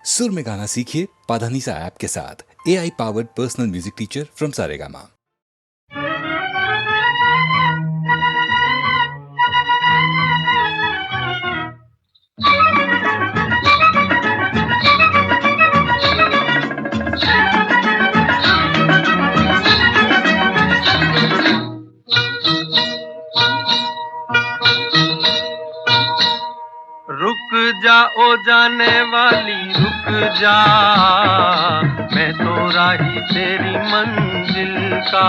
सुर में गाना सीखिए पाधानीसा ऐप के साथ। AI powered personal music teacher from Saregama. रुक जा ओ जाने वाली रुक जा, मैं तो राही तेरी मंजिल का।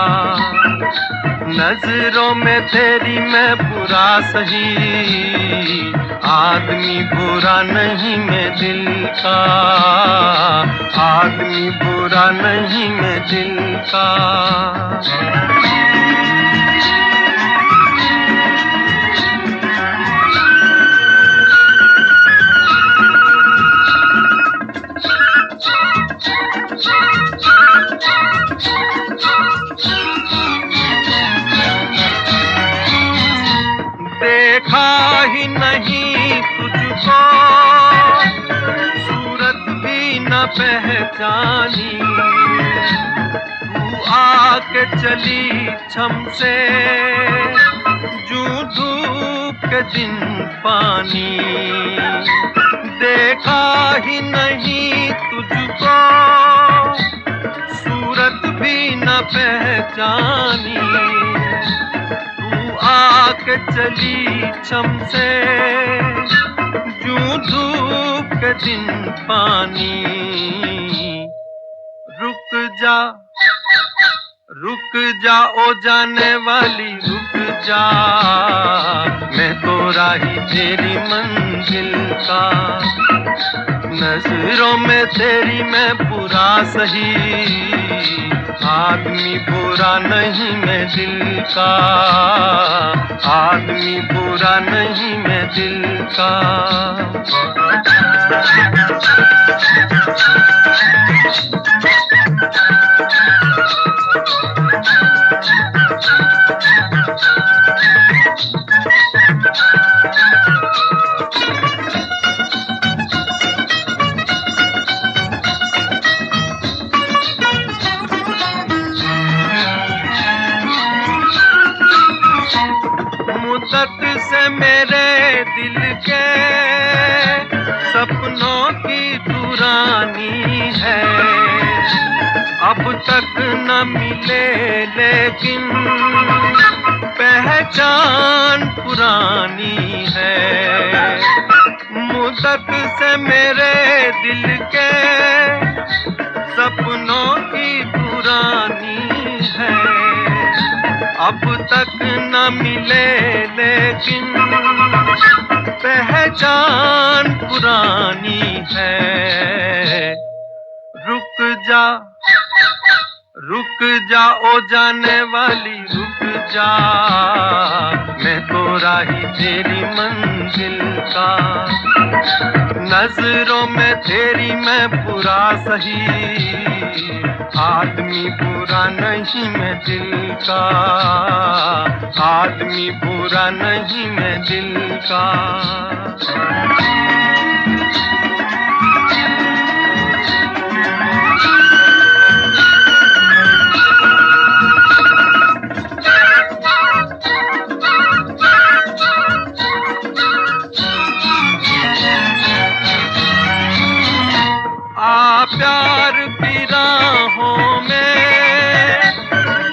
नजरों में तेरी मैं बुरा सही, आदमी बुरा नहीं मैं दिल का, आदमी बुरा नहीं मैं दिल का। देखा ही नहीं तुझको, सूरत भी न पहचानी, तू आके चली छम से, जूं धूप के दिन पानी। देखा ही नहीं तुझको, सूरत भी न पहचानी, आके चली छम से, जूं धूप के दिन पानी। रुक जा ओ जाने वाली रुक जा, मैं तो राही तेरी मंजिल का। नजरों में तेरी मैं बुरा सही, आदमी बुरा नहीं मैं दिल का, आदमी बुरा नहीं मैं दिल का। मुद्दत से मेरे दिल के सपनों की दुरानी है, अब तक न मिले लेकिन पहचान पुरानी है। मुद्दत से मेरे दिल के सपनों की दुरानी है, अब तक न मिले लेकिन पहचान पुरानी है। रुक जा ओ जाने वाली रुक जा, मैं तो राही तेरी मंजिल का। नजरों में तेरी मैं बुरा सही, आदमी बुरा नहीं मैं दिल का, आदमी बुरा नहीं मैं दिल का। प्यार की राहों में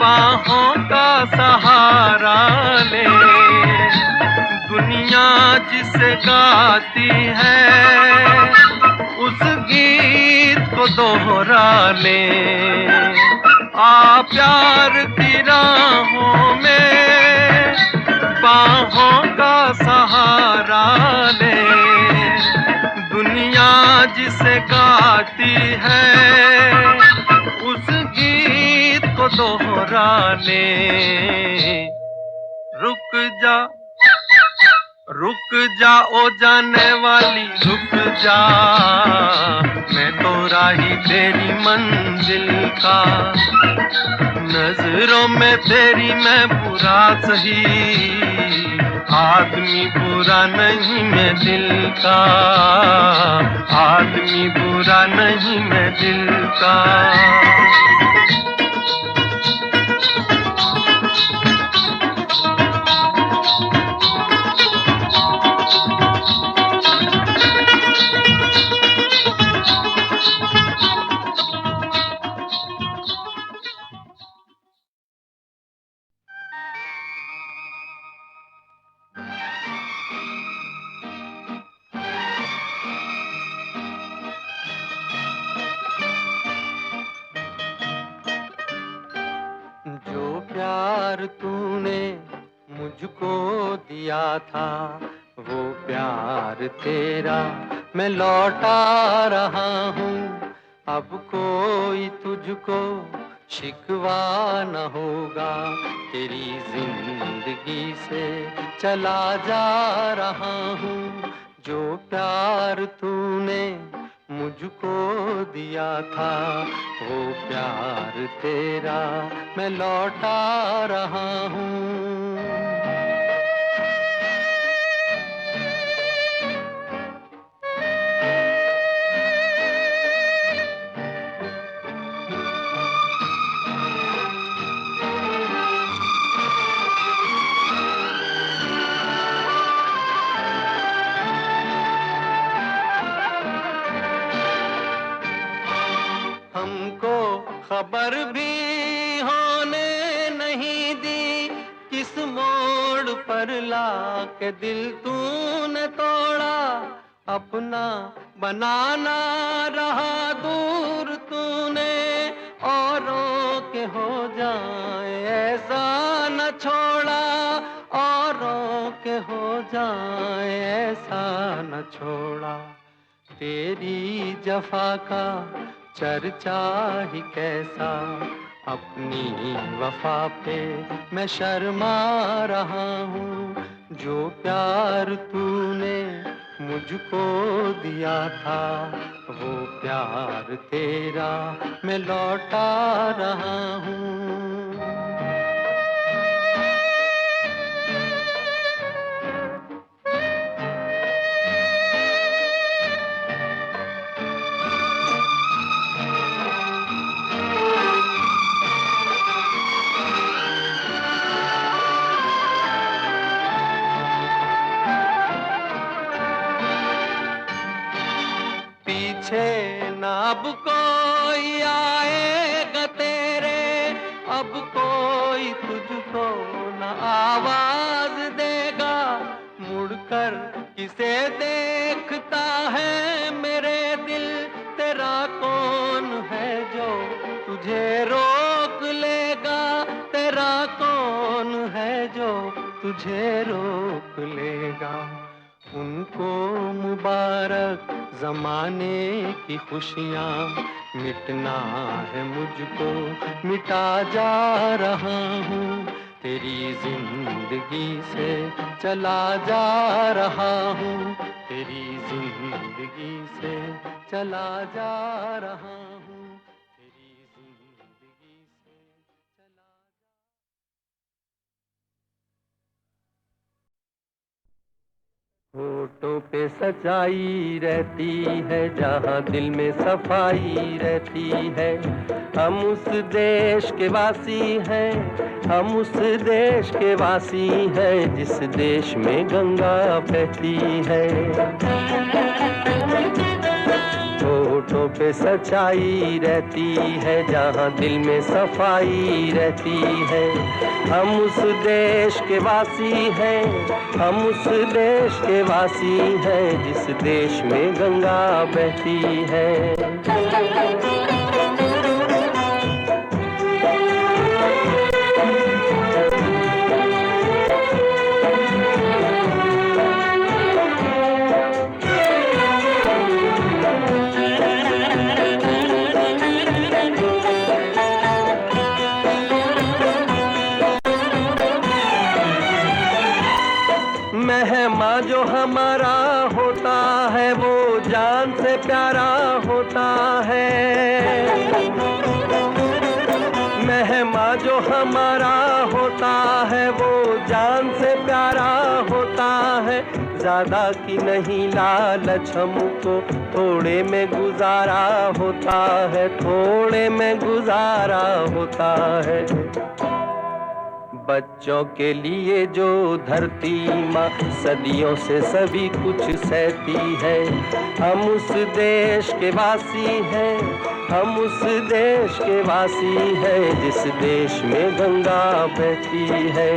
बाहों का सहारा ले, दुनिया जिसे गाती है उस गीत को दोहरा ले। प्यार की राहों में बाहों का सहारा ले, दुनिया जिसे गाती है उस गीत को दोहरा ले। रुक जा ओ जाने वाली रुक जा, मैं तो राही तेरी मंजिल का। नजरों में तेरी मैं बुरा सही, आदमी बुरा नहीं मैं दिल का, आदमी बुरा नहीं मैं दिल का। जो प्यार तूने मुझको दिया था, वो प्यार तेरा मैं लौटा रहा हूँ। अब कोई तुझको शिकवा न होगा, तेरी जिंदगी से चला जा रहा हूँ। जो प्यार तूने मुझको दिया था, वो प्यार तेरा मैं लौटा रहा हूँ। हमको खबर भी होने नहीं दी, किस मोड़ पर लाके दिल तूने तोड़ा। अपना बनाना रहा दूर तूने, औरों के हो जाए ऐसा न छोड़ा, औरों के हो जाए ऐसा न छोड़ा। तेरी जफा का चर्चा ही कैसा, अपनी वफा पे मैं शर्मा रहा हूँ। जो प्यार तूने मुझको दिया था, वो प्यार तेरा मैं लौटा रहा हूँ। ना अब कोई आएगा तेरे, अब कोई तुझको न आवाज देगा। मुड़कर किसे देखता है मेरे दिल, तेरा कौन है जो तुझे रोक लेगा। तेरा कौन है जो तुझे रोक लेगा। उनको मुबारक जमाने की खुशियाँ, मिटना है मुझको मिटा जा रहा हूँ। तेरी जिंदगी से चला जा रहा हूँ, तेरी जिंदगी से चला जा रहा हूँ, तेरी जिंदगी से चला। होठों पे सच्चाई रहती है, जहाँ दिल में सफाई रहती है। हम उस देश के वासी हैं, हम उस देश के वासी हैं, जिस देश में गंगा बहती है। होठों पे सच्चाई रहती है, जहाँ दिल में सफाई रहती है। हम उस देश के वासी हैं, हम उस देश के वासी हैं, जिस देश में गंगा बहती है। मेहमान जो हमारा होता है, वो जान से प्यारा होता है। मेहमान जो हमारा होता है, वो जान से प्यारा होता ज्यादा की नहीं लालच हमको, थोड़े में गुजारा होता है, थोड़े में गुजारा होता है। बच्चों के लिए जो धरती माँ सदियों से सभी कुछ सहती है, हम उस देश के वासी हैं, हम उस देश के वासी हैं जिस देश में गंगा बहती है।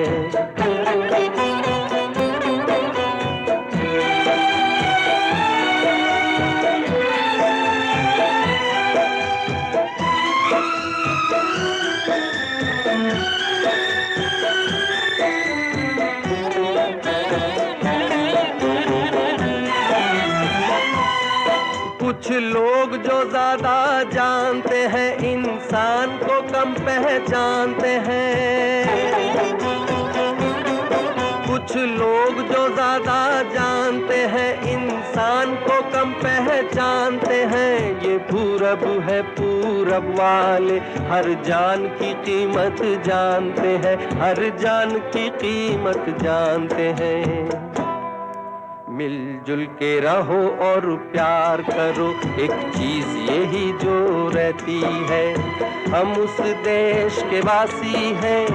कुछ लोग जो ज्यादा जानते हैं इंसान को कम पहचानते हैं, कुछ लोग जो ज्यादा जानते हैं इंसान को कम पहचानते हैं। ये पूरब है, पूरब वाले हर जान की कीमत जानते हैं, हर जान की कीमत जानते हैं। मिलजुल के रहो और प्यार करो, एक चीज यही जो रहती है, हम उस देश के वासी हैं,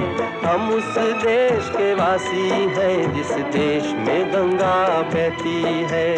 हम उस देश के वासी हैं जिस देश में गंगा बहती है।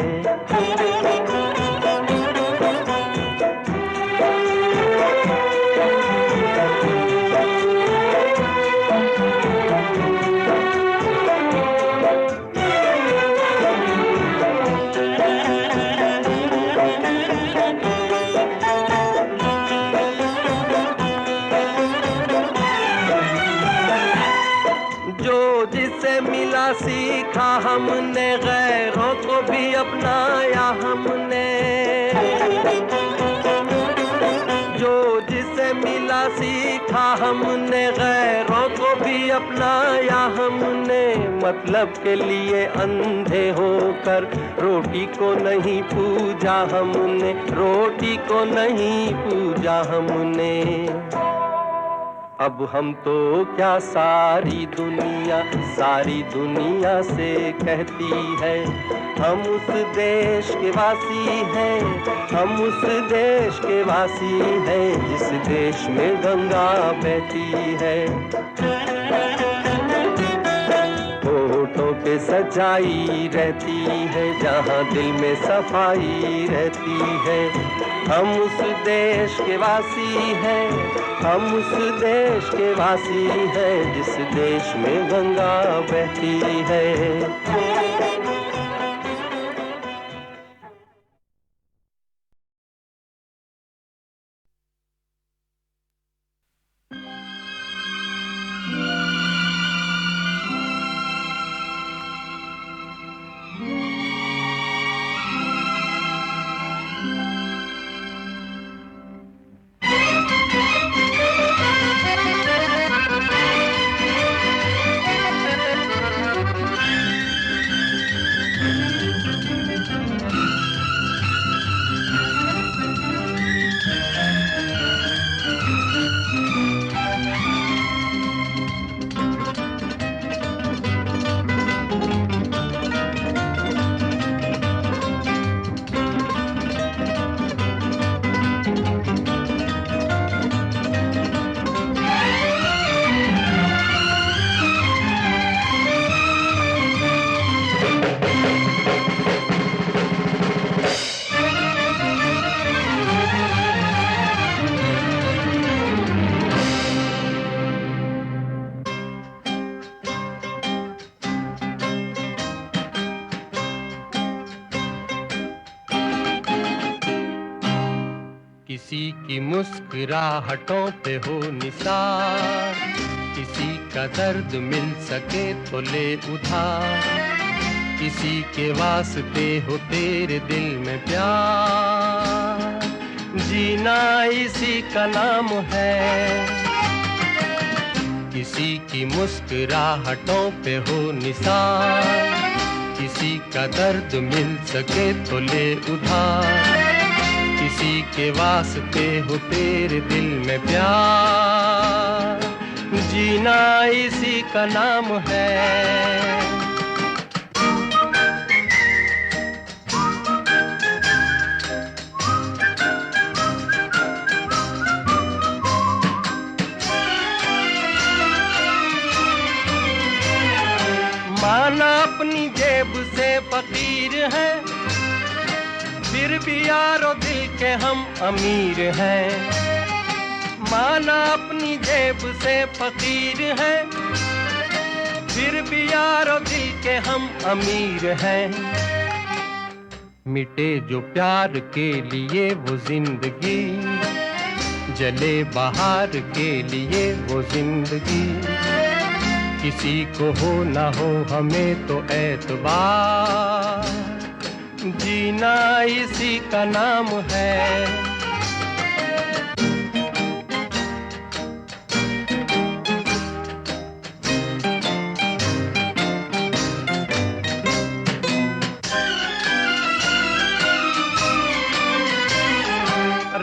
सीखा हमने गैरों को भी अपनाया हमने, जो जिसे मिला सीखा हमने गैरों को भी अपनाया हमने। मतलब के लिए अंधे होकर रोटी को नहीं पूजा हमने, रोटी को नहीं पूजा हमने। अब हम तो क्या सारी दुनिया से कहती है, हम उस देश के वासी हैं, हम उस देश के वासी हैं जिस देश में गंगा बहती है। होठों पे सच्चाई रहती है, जहाँ दिल में सफाई रहती है, हम उस देश के वासी हैं, हम उस देश के वासी हैं जिस देश में गंगा बहती है। किसी की मुस्कुराहटों पे हो निसार, किसी का दर्द मिल सके तो ले उधार, किसी के वास्ते हो तेरे दिल में प्यार, जीना इसी का नाम है। किसी की मुस्कुराहटों पे हो निसार, किसी का दर्द मिल सके तो ले उधार, किसी के वास्ते हो तेरे दिल में प्यार, जीना इसी का नाम है। से फकीर हैं, फिर भी यारो दिल के हम अमीर हैं। माना अपनी जेब से फकीर हैं, फिर भी यारो दिल के हम अमीर हैं। मिटे जो प्यार के लिए वो जिंदगी, जले बाहर के लिए वो जिंदगी। किसी को हो ना हो हमें तो एतबार, जीना इसी का नाम है।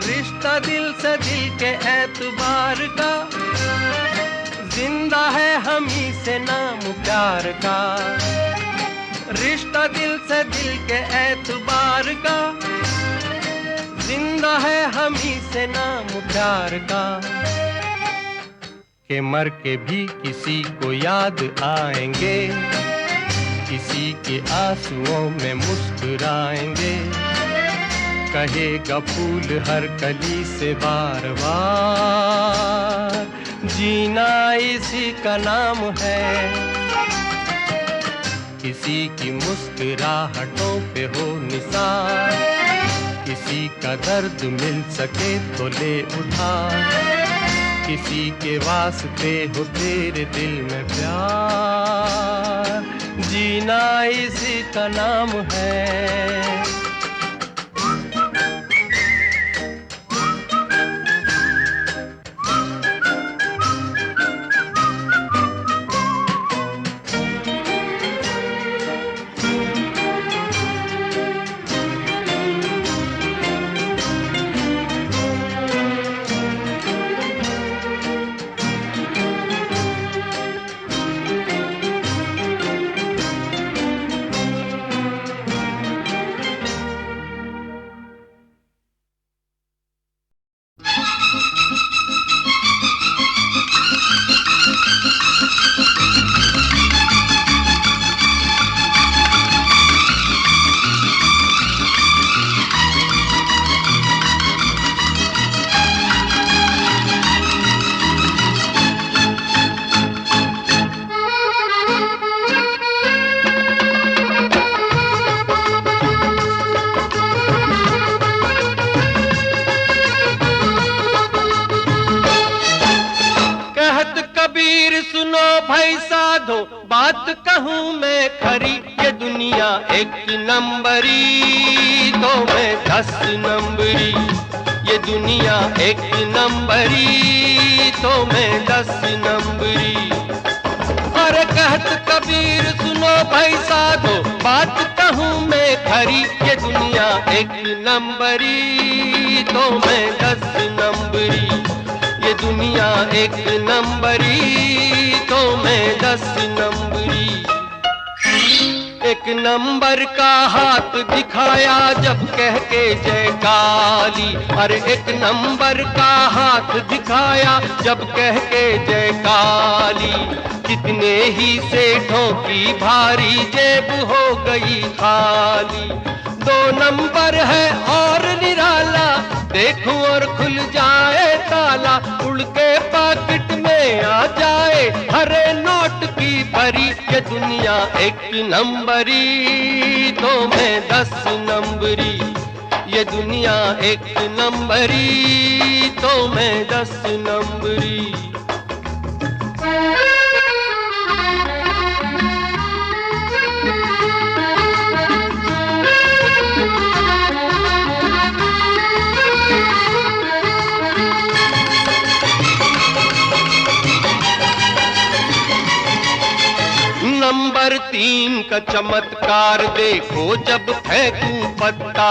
रिश्ता दिल से दिल के एतबार का, जिंदा है हम ही से नाम प्यार का। रिश्ता दिल से दिल के एतबार का, जिंदा है हम ही से नाम प्यार का। के मर के भी किसी को याद आएंगे, किसी के आंसुओं में मुस्कुराएंगे। कहेगा फूल हर कली से बार बार, जीना इसी का नाम है। किसी की मुस्कुराहटों पे हो निसार, किसी का दर्द मिल सके तो ले उठा। किसी के वास्ते हो तेरे दिल में प्यार, जीना इसी का नाम है। बात कहूँ मैं खरी, ये दुनिया एक नंबरी तो मैं 10 नंबरी। ये दुनिया एक नंबरी तो मैं 10 नंबरी। अरे कहत कबीर सुनो भाई साधो, बात कहूँ मैं खरी, ये दुनिया एक नंबरी तो मैं 10 नंबरी। ये दुनिया एक नंबरी तो मैं 10 नंबरी। एक नंबर का हाथ दिखाया जब कह के जय काली। अरे एक नंबर का हाथ दिखाया जब कह के जय काली। कितने ही सेठों की भारी जेब हो गई खाली। 2 नंबर है और निराला, देखूं और खुल जाए ताला। उड़ के पॉकेट में आ जाए हरे नोट की भरी। ये दुनिया एक नंबरी तो मैं 10 नंबरी। ये दुनिया एक नंबरी तो मैं 10 नंबरी। नंबर 3 का चमत्कार देखो जब फेंकूं पत्ता।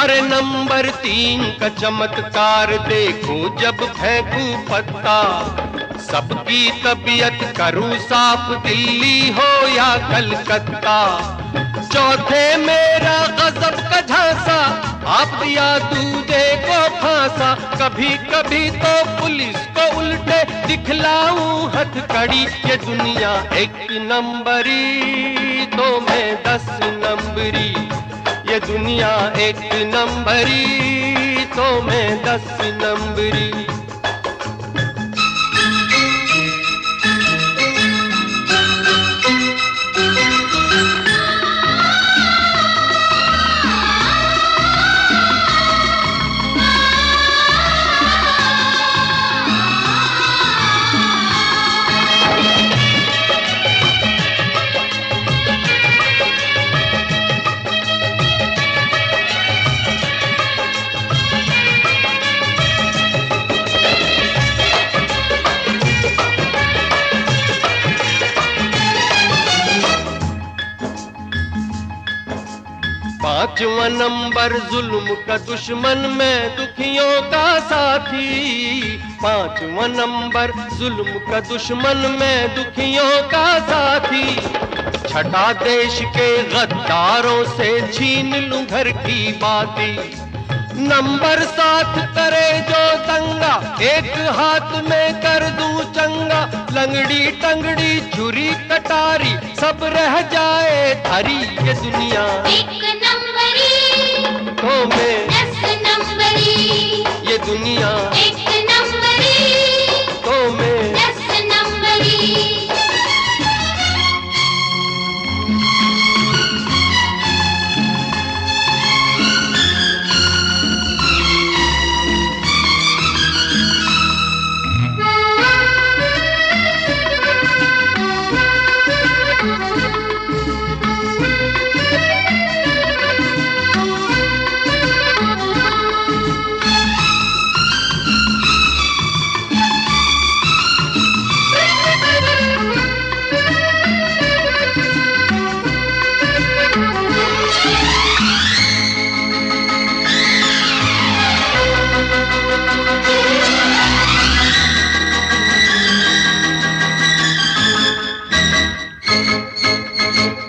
अरे नंबर 3 का चमत्कार देखो जब फेंकूं पत्ता। सबकी तबीयत करूं साफ, दिल्ली हो या कलकत्ता। चौथे मेरा गजब का झांसा, आप दिया दूधे को फांसा। कभी कभी तो पुलिस को उल्टे दिखलाऊं हथकड़ी। ये दुनिया एक नंबरी तो मैं 10 नंबरी। ये दुनिया एक नंबरी तो मैं 10 नंबरी। पांचवा नंबर जुल्म का दुश्मन, मैं दुखियों का साथी। पांचवा नंबर जुल्म का दुश्मन, मैं दुखियों का साथी। छठा देश के गद्दारों से छीन लूं घर की बाती। नंबर 7 करे जो दंगा, एक हाथ में कर दूं चंगा। लंगड़ी टंगड़ी छुरी कटारी सब रह जाए थारी। ये दुनिया एक नंबरी तो मैं 10 नंबरी। ये दुनिया एक नंबरी तो मैं 10 नंबरी।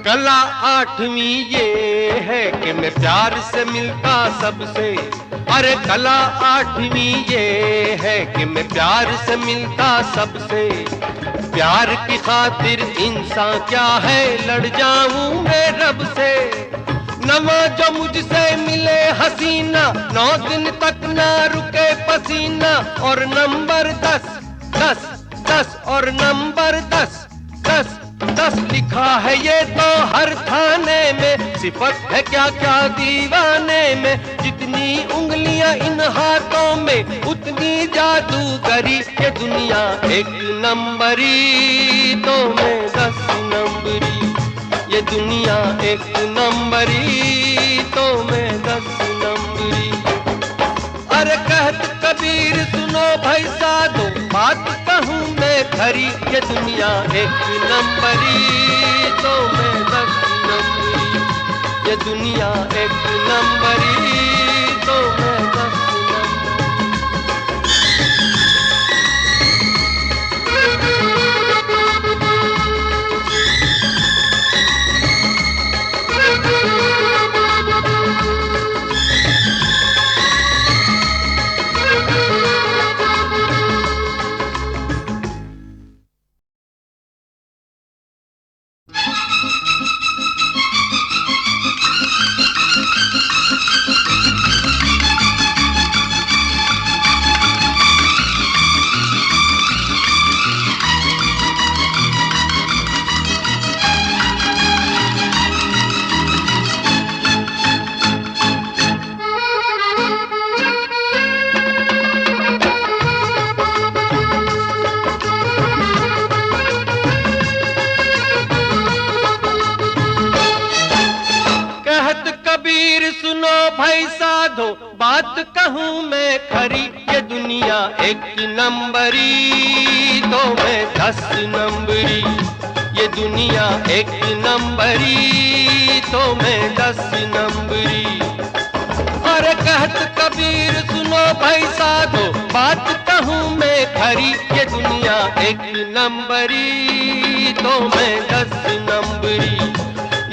कला 8वीं ये है कि मैं प्यार से मिलता सबसे। अरे कला 8वीं ये है कि मैं प्यार से मिलता सबसे। प्यार की खातिर इंसान क्या है, लड़ जाऊं मैं रब से। नवा जो मुझसे मिले हसीना, 9 दिन तक ना रुके पसीना। और नंबर 10 10 10 और नंबर 10 10 10 लिखा है ये तो हर थाने में। सिफत है क्या क्या दीवाने में। जितनी उंगलियां इन हाथों में उतनी जादूगरी। ये दुनिया एक नंबरी तो मैं 10 नंबरी। ये दुनिया एक नंबरी तो मैं 10 नंबरी। अरे कहत कबीर सुनो भाई साधो, बात कहूँ मैं खरी। ये दुनिया एक नंबरी तो मैं 10 नंबरी। ये दुनिया एक नंबरी तो मैं 10 सुनो भाई साधो, बात कहूँ मैं खरी। ये दुनिया एक नंबरी तो मैं 10 नंबरी। ये दुनिया एक नंबरी तो मैं 10 नंबरी। अरे कहत कबीर सुनो भाई साधो, बात कहूँ मैं खरी। ये दुनिया एक नंबरी तो मैं 10 नंबरी।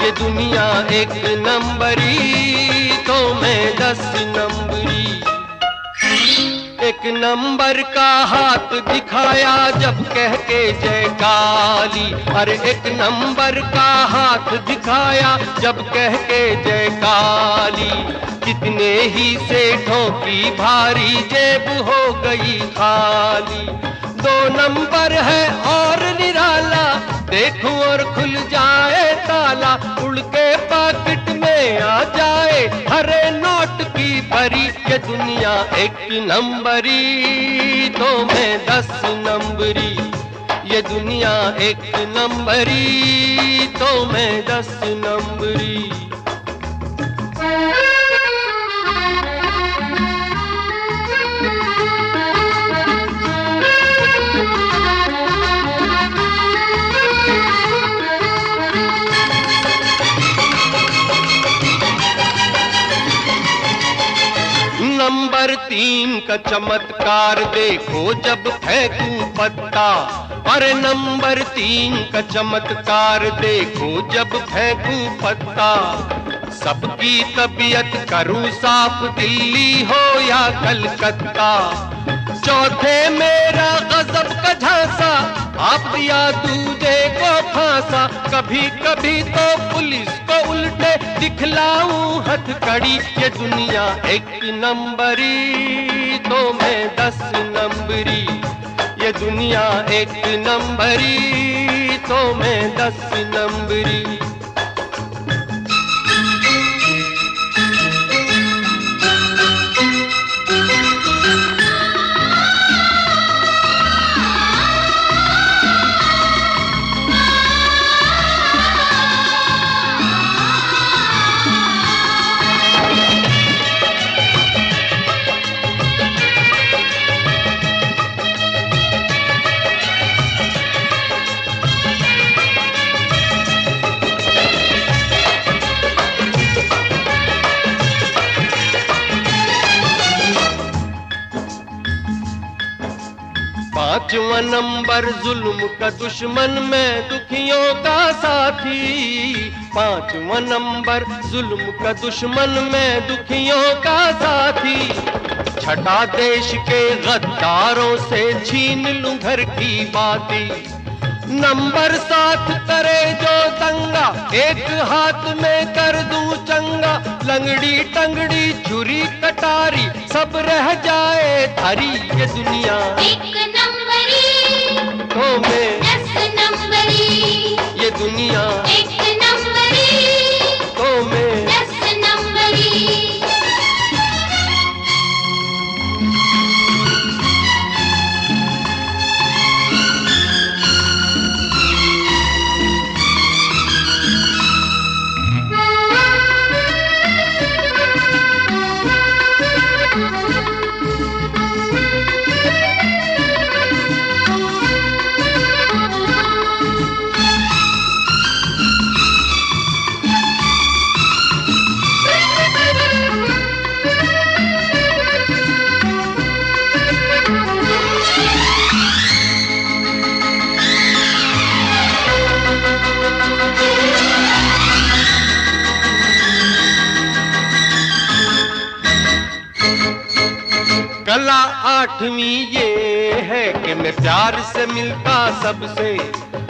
ये दुनिया एक नंबरी तो मैं 10 नंबरी। एक नंबर का हाथ दिखाया जब कह के जय काली, अरे एक नंबर का हाथ दिखाया जब कह के जय काली। कितने ही सेठों की भारी जेब हो गई खाली। 2 नंबर है और निराला, देखूं और खुल जाए ताला। उड़ के पॉकेट में आ जाए हरे नोट की भरी। ये दुनिया एक नंबरी तो मैं 10 नंबरी। ये दुनिया एक नंबरी तो मैं 10 नंबरी। नंबर 3 का चमत्कार देखो जब फेंकूं पत्ता। अरे नंबर 3 का चमत्कार देखो जब फेंकूं पत्ता। सबकी तबीयत करूं साफ, दिल्ली हो या कलकत्ता। चौथे मेरा गजब का झांसा, आप दिया दूजे को फांसा। कभी कभी तो पुलिस को उल्टे दिखलाऊं हथकड़ी। ये दुनिया एक नंबरी तो मैं 10 नंबरी। ये दुनिया एक नंबरी तो मैं 10 नंबरी। पांचवा नंबर जुल्म का दुश्मन में दुखियों का साथी। पांचवा नंबर जुल्म का दुश्मन में दुखियों का साथी। छठा देश के गद्दारों से छीन लूं घर की बाती। नंबर 7 करे जो दंगा, एक हाथ में कर दूं चंगा। लंगड़ी टंगड़ी छुरी कटारी सब रह जाए धरी। ये दुनिया एक नंबरी तो मैं 10 नंबरी। ये दुनिया एक नंबरी तो मैं 10 नंबरी। कला 8वीं ये है कि मैं प्यार से मिलता सबसे।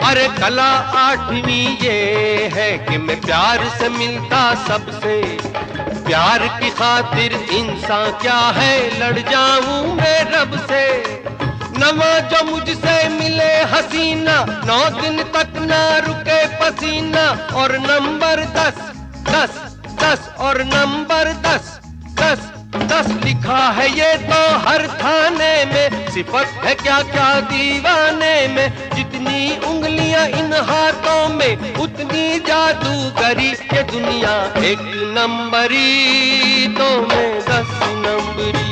अरे कला 8वीं ये है कि मैं प्यार से मिलता सबसे। प्यार की खातिर इंसान क्या है, लड़ जाऊं मैं रब से। नवा जो मुझसे मिले हसीना, 9 दिन तक ना रुके पसीना। और नंबर 10 10 10 और नंबर 10 10 10 लिखा है ये तो हर थाने में। सिफत है क्या क्या दीवाने में। जितनी उंगलियां इन हाथों में उतनी जादूगरी। ये दुनिया एक नंबरी तो मैं 10 नंबरी।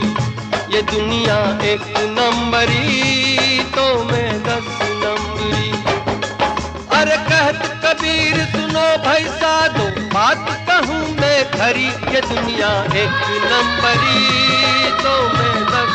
ये दुनिया एक नंबरी तो मैं 10 नंबरी। अरे कहत कबीर सुनो भाई साधो, बात कहूँ मैं खरी। ये दुनिया एक नंबरी तो मैं 10